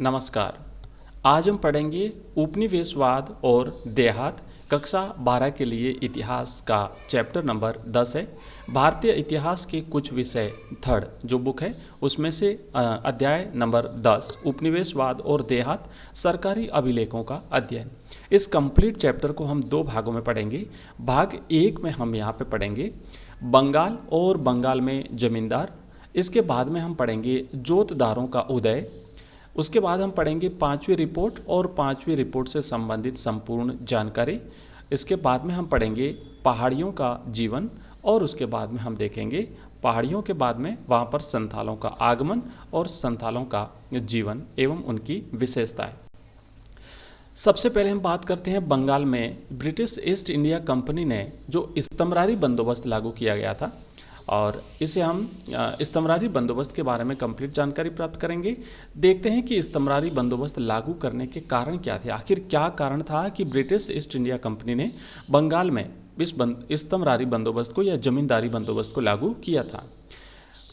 नमस्कार। आज हम पढ़ेंगे उपनिवेशवाद और देहात कक्षा 12 के लिए इतिहास का चैप्टर नंबर 10 है। भारतीय इतिहास के कुछ विषय थर्ड जो बुक है उसमें से अध्याय नंबर 10 उपनिवेशवाद और देहात सरकारी अभिलेखों का अध्ययन। इस कंप्लीट चैप्टर को हम दो भागों में पढ़ेंगे। भाग एक में हम यहाँ पे पढ़ेंगे बंगाल और बंगाल में जमींदार। इसके बाद में हम पढ़ेंगे जोतदारों का उदय। उसके बाद हम पढ़ेंगे पांचवी रिपोर्ट और पांचवी रिपोर्ट से संबंधित संपूर्ण जानकारी। इसके बाद में हम पढ़ेंगे पहाड़ियों का जीवन और उसके बाद में हम देखेंगे पहाड़ियों के बाद में वहाँ पर संथालों का आगमन और संथालों का जीवन एवं उनकी विशेषताएं। सबसे पहले हम बात करते हैं बंगाल में ब्रिटिश ईस्ट इंडिया कंपनी ने जो इस्तमरारी बंदोबस्त लागू किया गया था और इसे हम इस्तमरारी बंदोबस्त के बारे में कंप्लीट जानकारी प्राप्त करेंगे। देखते हैं कि इस्तमरारी बंदोबस्त लागू करने के कारण क्या थे। आखिर क्या कारण था कि ब्रिटिश ईस्ट इंडिया कंपनी ने बंगाल में इस इस्तमरारी बंदोबस्त को या जमींदारी बंदोबस्त को लागू किया था।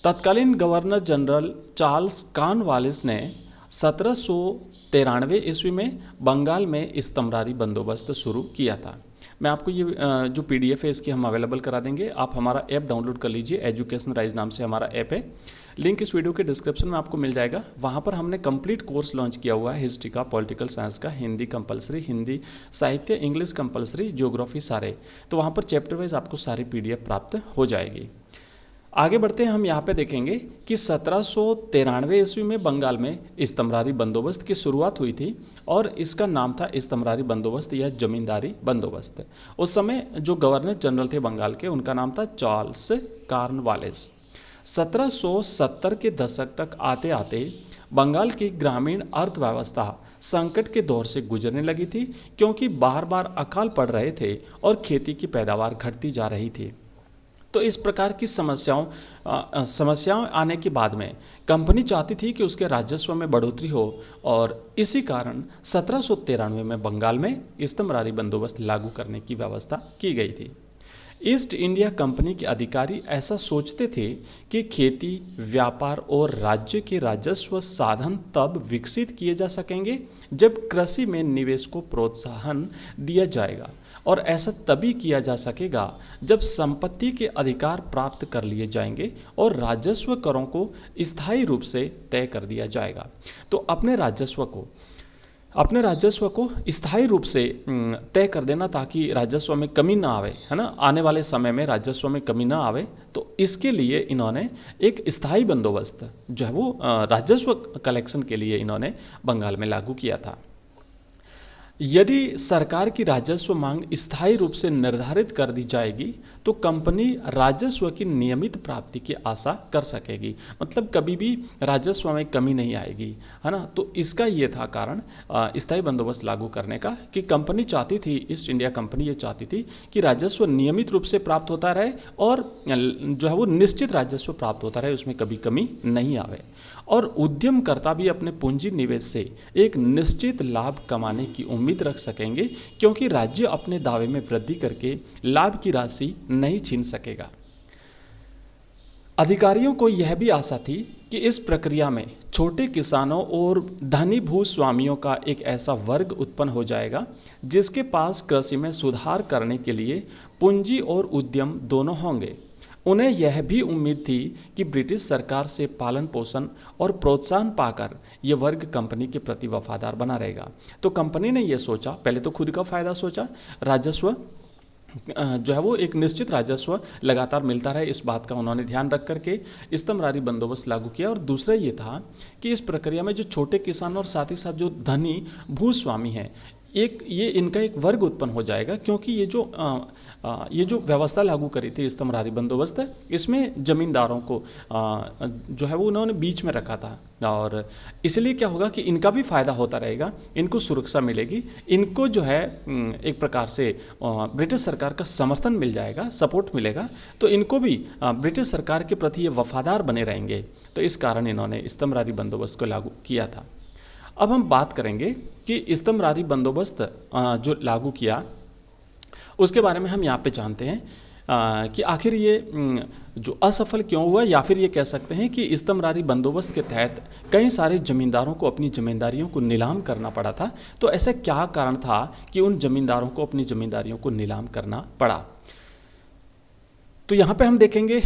तत्कालीन गवर्नर जनरल चार्ल्स कॉर्नवालिस ने 1793 ईस्वी में बंगाल में इस्तमरारी बंदोबस्त शुरू किया था। मैं आपको ये जो PDF है इसकी हम अवेलेबल करा देंगे। आप हमारा ऐप डाउनलोड कर लीजिए। एजुकेशन राइज नाम से हमारा ऐप है। लिंक इस वीडियो के डिस्क्रिप्शन में आपको मिल जाएगा। वहाँ पर हमने कंप्लीट कोर्स लॉन्च किया हुआ है हिस्ट्री का, पॉलिटिकल साइंस का, हिंदी कंपलसरी, हिंदी साहित्य, इंग्लिश कंपलसरी, ज्योग्राफी सारे। तो वहाँ पर चैप्टर वाइज आपको सारी PDF प्राप्त हो जाएगी। आगे बढ़ते हैं। हम यहाँ पे देखेंगे कि 1793 ईस्वी में बंगाल में इस्तमरारी बंदोबस्त की शुरुआत हुई थी और इसका नाम था इस्तमरारी बंदोबस्त या जमींदारी बंदोबस्त। उस समय जो गवर्नर जनरल थे बंगाल के उनका नाम था चार्ल्स कॉर्नवालिस। 1770 के दशक तक आते आते बंगाल की ग्रामीण अर्थव्यवस्था संकट के दौर से गुजरने लगी थी क्योंकि बार बार अकाल पड़ रहे थे और खेती की पैदावार घटती जा रही थी। तो इस प्रकार की समस्याओं आने के बाद में कंपनी चाहती थी कि उसके राजस्व में बढ़ोतरी हो और इसी कारण 1793 में बंगाल में इस्तमरारी बंदोबस्त लागू करने की व्यवस्था की गई थी। ईस्ट इंडिया कंपनी के अधिकारी ऐसा सोचते थे कि खेती, व्यापार और राज्य के राजस्व साधन तब विकसित किए जा सकेंगे जब कृषि में निवेश को प्रोत्साहन दिया जाएगा और ऐसा तभी किया जा सकेगा जब संपत्ति के अधिकार प्राप्त कर लिए जाएंगे और राजस्व करों को स्थायी रूप से तय कर दिया जाएगा। तो अपने राजस्व को स्थायी रूप से तय कर देना ताकि राजस्व में कमी ना आवे, है ना, आने वाले समय में राजस्व में कमी ना आवे। तो इसके लिए इन्होंने एक स्थायी बंदोबस्त जो है वो राजस्व कलेक्शन के लिए इन्होंने बंगाल में लागू किया था। यदि सरकार की राजस्व मांग स्थायी रूप से निर्धारित कर दी जाएगी तो कंपनी राजस्व की नियमित प्राप्ति की आशा कर सकेगी, मतलब कभी भी राजस्व में कमी नहीं आएगी, है ना। तो इसका ये था कारण स्थायी बंदोबस्त लागू करने का कि कंपनी चाहती थी, ईस्ट इंडिया कंपनी ये चाहती थी कि राजस्व नियमित रूप से प्राप्त होता रहे और जो है वो निश्चित राजस्व प्राप्त होता रहे, उसमें कभी कमी नहीं आवे और उद्यमकर्ता भी अपने पूंजी निवेश से एक निश्चित लाभ कमाने की उम्मीद रख सकेंगे क्योंकि राज्य अपने दावे में वृद्धि करके लाभ की राशि नहीं छीन सकेगा। अधिकारियों को यह भी आशा थी कि इस प्रक्रिया में छोटे किसानों और धनी भूस्वामियों का एक ऐसा वर्ग उत्पन्न हो जाएगा जिसके पास कृषि में सुधार करने के लिए पूंजी और उद्यम दोनों होंगे। उन्हें यह भी उम्मीद थी कि ब्रिटिश सरकार से पालन पोषण और प्रोत्साहन पाकर यह वर्ग कंपनी के प्रति वफादार बना रहेगा। तो कंपनी ने यह सोचा, पहले तो खुद का फायदा सोचा, राजस्व जो है वो एक निश्चित राजस्व लगातार मिलता रहे, इस बात का उन्होंने ध्यान रख करके इस्तमरारी बंदोबस्त लागू किया। और दूसरा ये था कि इस प्रक्रिया में जो छोटे किसान और साथ ही साथ जो धनी भूस्वामी हैं ये इनका एक वर्ग उत्पन्न हो जाएगा क्योंकि ये जो व्यवस्था लागू करी थी इस्तमरारी बंदोबस्त, इसमें जमींदारों को जो है वो उन्होंने बीच में रखा था और इसलिए क्या होगा कि इनका भी फायदा होता रहेगा, इनको सुरक्षा मिलेगी, इनको जो है एक प्रकार से ब्रिटिश सरकार का समर्थन मिल जाएगा, सपोर्ट मिलेगा, तो इनको भी ब्रिटिश सरकार के प्रति ये वफादार बने रहेंगे। तो इस कारण इन्होंने इस्तमरारी बंदोबस्त को लागू किया था। अब हम बात करेंगे कि इस्तमरारी बंदोबस्त जो लागू किया उसके बारे में हम यहाँ पे जानते हैं। कि आखिर ये जो असफल क्यों हुआ, या फिर ये कह सकते हैं कि इस्तमरारी बंदोबस्त के तहत कई सारे ज़मींदारों को अपनी ज़मींदारियों को नीलाम करना पड़ा था। तो ऐसा क्या कारण था कि उन ज़मींदारों को अपनी ज़मींदारियों को नीलाम करना पड़ा। तो यहाँ पे हम देखेंगे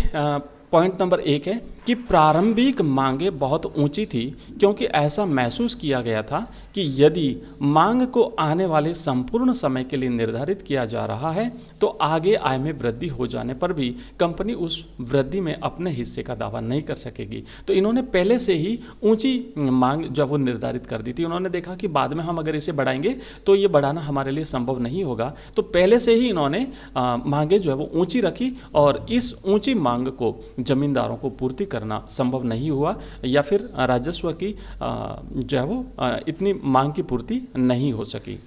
पॉइंट नंबर 1 है कि प्रारंभिक मांगें बहुत ऊंची थी, क्योंकि ऐसा महसूस किया गया था कि यदि मांग को आने वाले संपूर्ण समय के लिए निर्धारित किया जा रहा है तो आगे आय में वृद्धि हो जाने पर भी कंपनी उस वृद्धि में अपने हिस्से का दावा नहीं कर सकेगी। तो इन्होंने पहले से ही ऊंची मांग जब वो निर्धारित कर दी थी, उन्होंने देखा कि बाद में हम अगर इसे बढ़ाएंगे तो ये बढ़ाना हमारे लिए संभव नहीं होगा। तो पहले से ही इन्होंने मांगें जो है वो ऊँची रखी, और इस ऊँची मांग को जमींदारों को पूर्ति करना संभव नहीं हुआ, या फिर राजस्व की जो है वो इतनी मांग की पूर्ति नहीं हो सकी।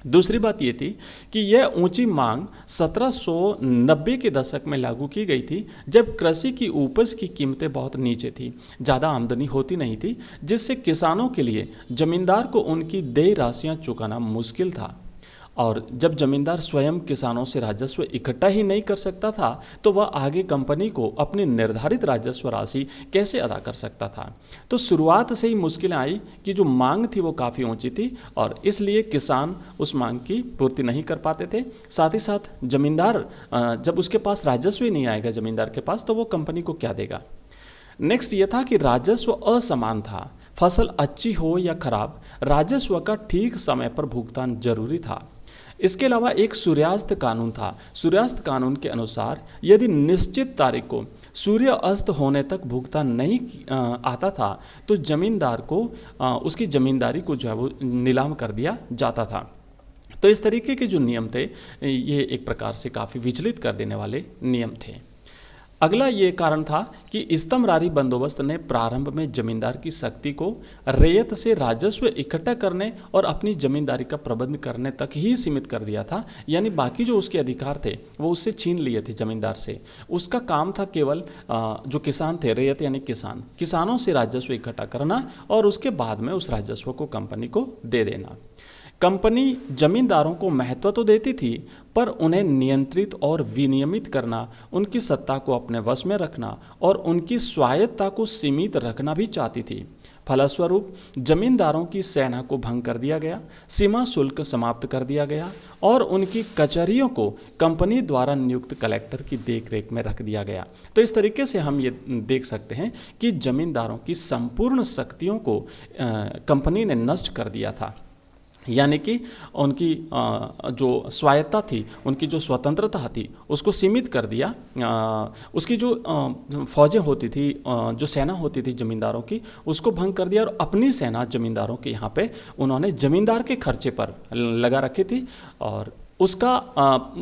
दूसरी बात ये थी कि यह ऊंची मांग 1790 के दशक में लागू की गई थी, जब कृषि की उपज की कीमतें बहुत नीचे थी, ज़्यादा आमदनी होती नहीं थी, जिससे किसानों के लिए जमींदार को उनकी देय राशियां चुकाना मुश्किल था। और जब जमींदार स्वयं किसानों से राजस्व इकट्ठा ही नहीं कर सकता था तो वह आगे कंपनी को अपनी निर्धारित राजस्व राशि कैसे अदा कर सकता था। तो शुरुआत से ही मुश्किलें आई कि जो मांग थी वो काफ़ी ऊंची थी, और इसलिए किसान उस मांग की पूर्ति नहीं कर पाते थे। साथ ही साथ जमींदार जब उसके पास राजस्व ही नहीं आएगा जमींदार के पास, तो वो कंपनी को क्या देगा। नेक्स्ट ये था कि राजस्व असमान था। फसल अच्छी हो या खराब, राजस्व का ठीक समय पर भुगतान जरूरी था। इसके अलावा एक सूर्यास्त कानून था। सूर्यास्त कानून के अनुसार यदि निश्चित तारीख को सूर्य अस्त होने तक भुगतान नहीं आता था तो जमींदार को उसकी जमींदारी को जो है वो नीलाम कर दिया जाता था। तो इस तरीके के जो नियम थे ये एक प्रकार से काफ़ी विचलित कर देने वाले नियम थे। अगला ये कारण था कि इस्तमरारी बंदोबस्त ने प्रारंभ में जमींदार की शक्ति को रैयत से राजस्व इकट्ठा करने और अपनी जमींदारी का प्रबंध करने तक ही सीमित कर दिया था। यानी बाकी जो उसके अधिकार थे वो उससे छीन लिए थे जमींदार से। उसका काम था केवल जो किसान थे, रैयत यानी किसानों से राजस्व इकट्ठा करना और उसके बाद में उस राजस्व को कंपनी को दे देना। कंपनी जमींदारों को महत्व तो देती थी, पर उन्हें नियंत्रित और विनियमित करना, उनकी सत्ता को अपने वश में रखना और उनकी स्वायत्तता को सीमित रखना भी चाहती थी। फलस्वरूप जमींदारों की सेना को भंग कर दिया गया, सीमा शुल्क समाप्त कर दिया गया और उनकी कचहरियों को कंपनी द्वारा नियुक्त कलेक्टर की देखरेख में रख दिया गया। तो इस तरीके से हम ये देख सकते हैं कि जमींदारों की संपूर्ण शक्तियों को कंपनी ने नष्ट कर दिया था। यानी कि उनकी जो स्वायत्ता थी, उनकी जो स्वतंत्रता थी उसको सीमित कर दिया। उसकी जो फौजें होती थी, जो सेना होती थी जमींदारों की, उसको भंग कर दिया और अपनी सेना जमींदारों के यहाँ पे उन्होंने जमींदार के खर्चे पर लगा रखी थी और उसका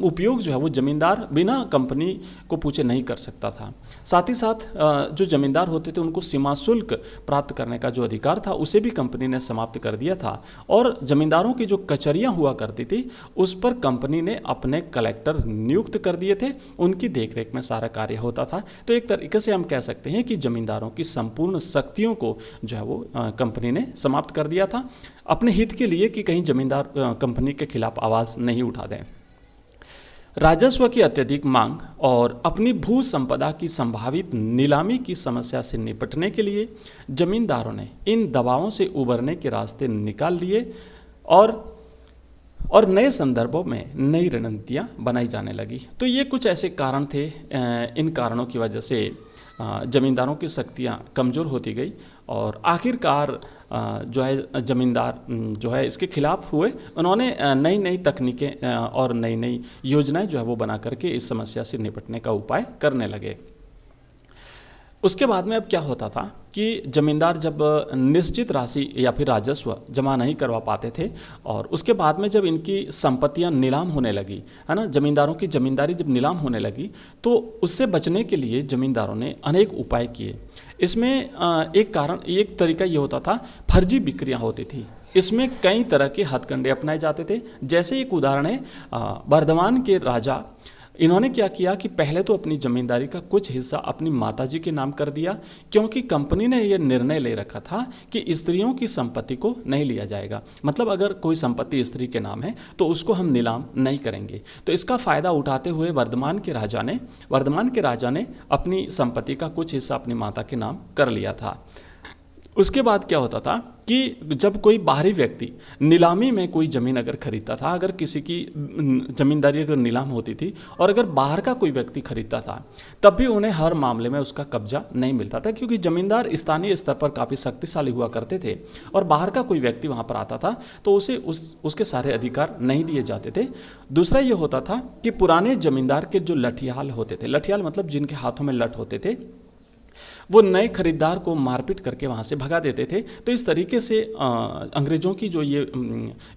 उपयोग जो है वो जमींदार बिना कंपनी को पूछे नहीं कर सकता था। साथ ही साथ जो जमींदार होते थे उनको सीमा शुल्क प्राप्त करने का जो अधिकार था उसे भी कंपनी ने समाप्त कर दिया था और जमींदारों की जो कचहरियाँ हुआ करती थी उस पर कंपनी ने अपने कलेक्टर नियुक्त कर दिए थे, उनकी देखरेख में सारा कार्य होता था। तो एक तरीके से हम कह सकते हैं कि जमींदारों की संपूर्ण शक्तियों को जो है वो कंपनी ने समाप्त कर दिया था अपने हित के लिए कि कहीं जमींदार कंपनी के खिलाफ आवाज़ नहीं उठा दें। राजस्व की अत्यधिक मांग और अपनी भू संपदा की संभावित नीलामी की समस्या से निपटने के लिए जमींदारों ने इन दबावों से उबरने के रास्ते निकाल लिए और नए संदर्भों में नई रणनीतियाँ बनाई जाने लगी। तो ये कुछ ऐसे कारण थे, इन कारणों की वजह से जमींदारों की शक्तियाँ कमज़ोर होती गई और आखिरकार जो है जमींदार जो है इसके खिलाफ हुए। उन्होंने नई नई तकनीकें और नई नई योजनाएं जो है वो बना करके इस समस्या से निपटने का उपाय करने लगे। उसके बाद में अब क्या होता था कि जमींदार जब निश्चित राशि या फिर राजस्व जमा नहीं करवा पाते थे और उसके बाद में जब इनकी संपत्तियां नीलाम होने लगी, है ना, जमींदारों की जमींदारी जब नीलाम होने लगी तो उससे बचने के लिए जमींदारों ने अनेक उपाय किए। इसमें एक तरीका ये होता था, फर्जी बिक्रियां होती थी। इसमें कई तरह के हथकंडे अपनाए जाते थे। जैसे एक उदाहरण है, बर्धमान के राजा इन्होंने क्या किया कि पहले तो अपनी जमींदारी का कुछ हिस्सा अपनी माताजी के नाम कर दिया, क्योंकि कंपनी ने यह निर्णय ले रखा था कि स्त्रियों की संपत्ति को नहीं लिया जाएगा। मतलब अगर कोई संपत्ति स्त्री के नाम है तो उसको हम नीलाम नहीं करेंगे। तो इसका फायदा उठाते हुए वर्धमान के राजा ने अपनी संपत्ति का कुछ हिस्सा अपनी माता के नाम कर लिया था। उसके बाद क्या होता था कि जब कोई बाहरी व्यक्ति नीलामी में कोई ज़मीन अगर खरीदता था, अगर किसी की ज़मींदारी अगर नीलाम होती थी और अगर बाहर का कोई व्यक्ति खरीदता था, तब भी उन्हें हर मामले में उसका कब्जा नहीं मिलता था, क्योंकि ज़मींदार स्थानीय स्तर पर काफ़ी शक्तिशाली हुआ करते थे और बाहर का कोई व्यक्ति वहाँ पर आता था तो उसे उसके सारे अधिकार नहीं दिए जाते थे। दूसरा ये होता था कि पुराने ज़मींदार के जो लठियाल होते थे, लठियाल मतलब जिनके हाथों में लठ होते थे, वो नए खरीदार को मारपीट करके वहाँ से भगा देते थे। तो इस तरीके से अंग्रेज़ों की जो ये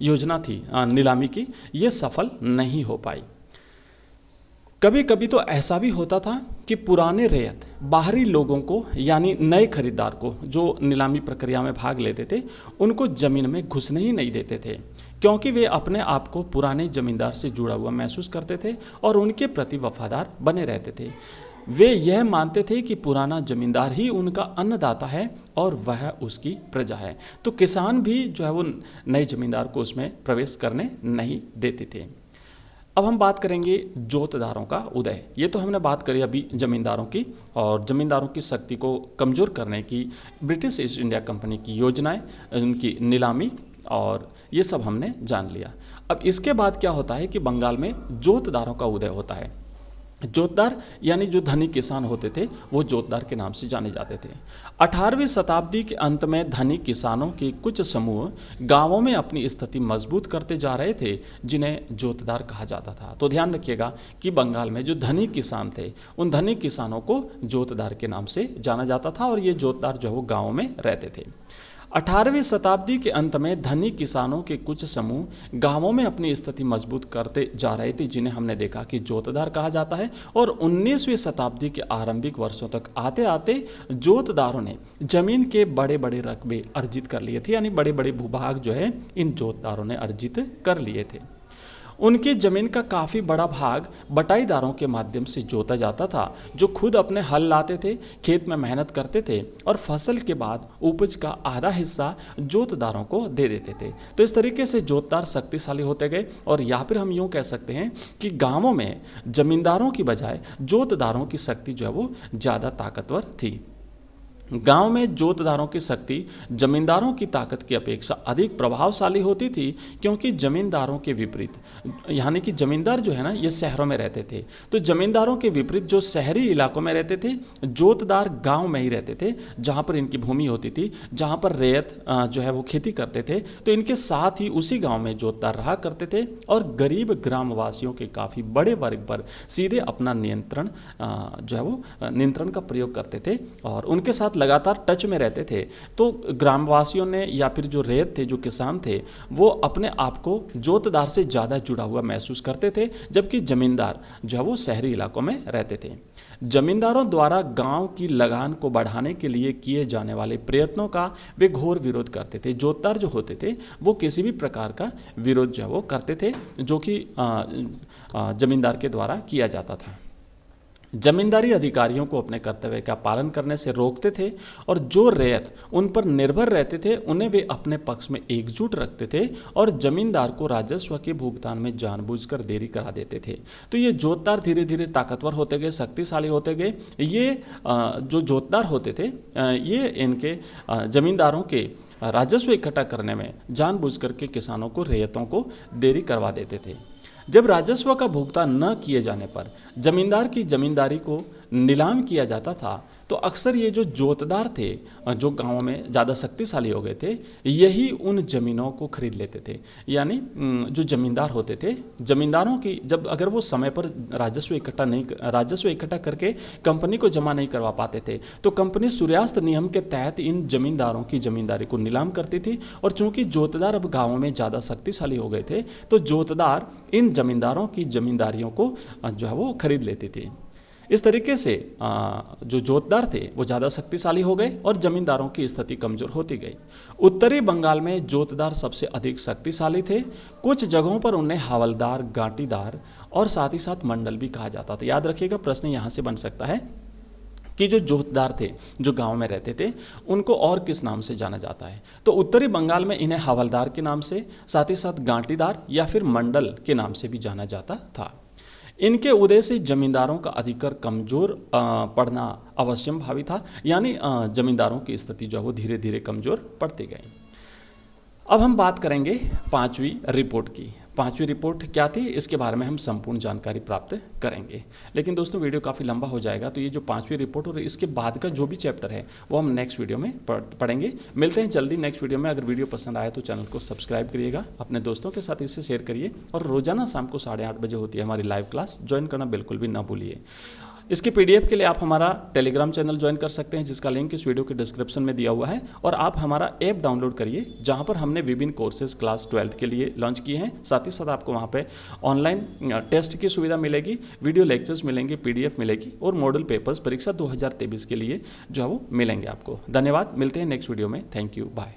योजना थी नीलामी की, ये सफल नहीं हो पाई। कभी कभी तो ऐसा भी होता था कि पुराने रैयत बाहरी लोगों को, यानी नए खरीदार को जो नीलामी प्रक्रिया में भाग लेते थे, उनको ज़मीन में घुसने ही नहीं देते थे, क्योंकि वे अपने आप को पुराने ज़मींदार से जुड़ा हुआ महसूस करते थे और उनके प्रति वफादार बने रहते थे। वे यह मानते थे कि पुराना जमींदार ही उनका अन्नदाता है और वह उसकी प्रजा है। तो किसान भी जो है वो नए जमींदार को उसमें प्रवेश करने नहीं देते थे। अब हम बात करेंगे जोतदारों का उदय। ये तो हमने बात करी अभी जमींदारों की, और जमींदारों की शक्ति को कमज़ोर करने की ब्रिटिश ईस्ट इंडिया कंपनी की योजनाएं, उनकी नीलामी, और ये सब हमने जान लिया। अब इसके बाद क्या होता है कि बंगाल में जोतदारों का उदय होता है। जोतदार यानी जो धनी किसान होते थे वो जोतदार के नाम से जाने जाते थे। 18वीं शताब्दी के अंत में धनी किसानों के कुछ समूह गांवों में अपनी स्थिति मजबूत करते जा रहे थे, जिन्हें जोतदार कहा जाता था। तो ध्यान रखिएगा कि बंगाल में जो धनी किसान थे, उन धनी किसानों को जोतदार के नाम से जाना जाता था, और ये जोतदार जो है वो गाँव में रहते थे। 18वीं शताब्दी के अंत में धनी किसानों के कुछ समूह गांवों में अपनी स्थिति मजबूत करते जा रहे थे, जिन्हें हमने देखा कि जोतदार कहा जाता है। और 19वीं शताब्दी के आरंभिक वर्षों तक आते आते जोतदारों ने जमीन के बड़े बड़े रकबे अर्जित कर लिए थे, यानी बड़े बड़े भूभाग जो है इन जोतदारों ने अर्जित कर लिए थे। उनकी ज़मीन का काफ़ी बड़ा भाग बटाईदारों के माध्यम से जोता जाता था, जो खुद अपने हल लाते थे, खेत में मेहनत करते थे और फसल के बाद उपज का आधा हिस्सा जोतदारों को दे देते थे। तो इस तरीके से जोतदार शक्तिशाली होते गए, और या फिर हम यूँ कह सकते हैं कि गाँवों में जमींदारों की बजाय जोतदारों की शक्ति जो है वो ज़्यादा ताकतवर थी। गांव में जोतदारों की शक्ति जमींदारों की ताकत की अपेक्षा अधिक प्रभावशाली होती थी, क्योंकि जमींदारों के विपरीत, यानी कि जमींदार जो है ना ये शहरों में रहते थे, तो जमींदारों के विपरीत जो शहरी इलाकों में रहते थे, जोतदार गांव में ही रहते थे, जहां पर इनकी भूमि होती थी, जहां पर रैयत जो है वो खेती करते थे। तो इनके साथ ही उसी गाँव में जोतदार रहा करते थे और गरीब ग्रामवासियों के काफ़ी बड़े वर्ग पर सीधे अपना नियंत्रण जो है वो नियंत्रण का प्रयोग करते थे और उनके साथ लगातार टच में रहते थे। तो ग्रामवासियों ने या फिर जो रैयत थे, जो किसान थे, वो अपने आप को जोतदार से ज़्यादा जुड़ा हुआ महसूस करते थे, जबकि जमींदार जो है वो शहरी इलाकों में रहते थे। जमींदारों द्वारा गांव की लगान को बढ़ाने के लिए किए जाने वाले प्रयत्नों का वे घोर विरोध करते थे। जोतदार जो होते थे वो किसी भी प्रकार का विरोध जो है वो करते थे, जो कि जमींदार के द्वारा किया जाता था। जमींदारी अधिकारियों को अपने कर्तव्य का पालन करने से रोकते थे, और जो रैयत उन पर निर्भर रहते थे उन्हें वे अपने पक्ष में एकजुट रखते थे और जमींदार को राजस्व के भुगतान में जानबूझकर देरी करा देते थे। तो ये जोतदार धीरे धीरे ताकतवर होते गए, शक्तिशाली होते गए। ये जो जोतदार होते थे ये इनके जमींदारों के राजस्व इकट्ठा करने में जानबूझकर के किसानों को, रैयतों को देरी करवा देते थे। जब राजस्व का भुगतान न किए जाने पर जमींदार की जमींदारी को नीलाम किया जाता था, तो अक्सर ये जो जोतदार थे, जो गांवों में ज़्यादा शक्तिशाली हो गए थे, यही उन ज़मीनों को खरीद लेते थे। यानी जो जमींदार होते थे, जमींदारों की जब अगर वो समय पर राजस्व इकट्ठा करके कंपनी को जमा नहीं करवा पाते थे, तो कंपनी सूर्यास्त नियम के तहत इन जमींदारों की जमींदारी को नीलाम करती थी। और चूंकि जोतदार अब गाँवों में ज़्यादा शक्तिशाली हो गए थे, तो जोतदार इन जमींदारों की जमींदारियों को जो है वो खरीद लेते थे। इस तरीके से जो जोतदार थे वो ज़्यादा शक्तिशाली हो गए और जमींदारों की स्थिति कमज़ोर होती गई। उत्तरी बंगाल में जोतदार सबसे अधिक शक्तिशाली थे। कुछ जगहों पर उन्हें हवलदार, गांटीदार और साथ ही साथ मंडल भी कहा जाता था। याद रखिएगा, प्रश्न यहाँ से बन सकता है कि जो जोतदार थे, जो गांव में रहते थे, उनको और किस नाम से जाना जाता है। तो उत्तरी बंगाल में इन्हें हवलदार के नाम से, साथ ही साथ गांटीदार या फिर मंडल के नाम से भी जाना जाता था। इनके उदय से जमींदारों का अधिकार कमज़ोर पड़ना अवश्यंभावी था, यानी जमींदारों की स्थिति जो है वो धीरे धीरे कमज़ोर पड़ती गई। अब हम बात करेंगे पांचवी रिपोर्ट की। पांचवी रिपोर्ट क्या थी, इसके बारे में हम संपूर्ण जानकारी प्राप्त करेंगे। लेकिन दोस्तों वीडियो काफ़ी लंबा हो जाएगा, तो ये जो पांचवी रिपोर्ट और इसके बाद का जो भी चैप्टर है वो हम नेक्स्ट वीडियो में पढ़ेंगे। मिलते हैं जल्दी नेक्स्ट वीडियो में। अगर वीडियो पसंद आए तो चैनल को सब्सक्राइब करिएगा, अपने दोस्तों के साथ इसे शेयर करिए और रोजाना शाम को 8:30 बजे होती है हमारी लाइव क्लास, ज्वाइन करना बिल्कुल भी ना भूलिए। इसके पीडीएफ के लिए आप हमारा टेलीग्राम चैनल ज्वाइन कर सकते हैं, जिसका लिंक इस वीडियो के डिस्क्रिप्शन में दिया हुआ है। और आप हमारा ऐप डाउनलोड करिए, जहां पर हमने विभिन्न कोर्सेज क्लास 12 के लिए लॉन्च किए हैं। साथ ही साथ आपको वहां पे ऑनलाइन टेस्ट की सुविधा मिलेगी, वीडियो लेक्चर्स मिलेंगे, पीडीएफ मिलेगी और मॉडल पेपर्स परीक्षा 2023 के लिए जो है वो मिलेंगे आपको। धन्यवाद, मिलते हैं नेक्स्ट वीडियो में। Thank you, bye.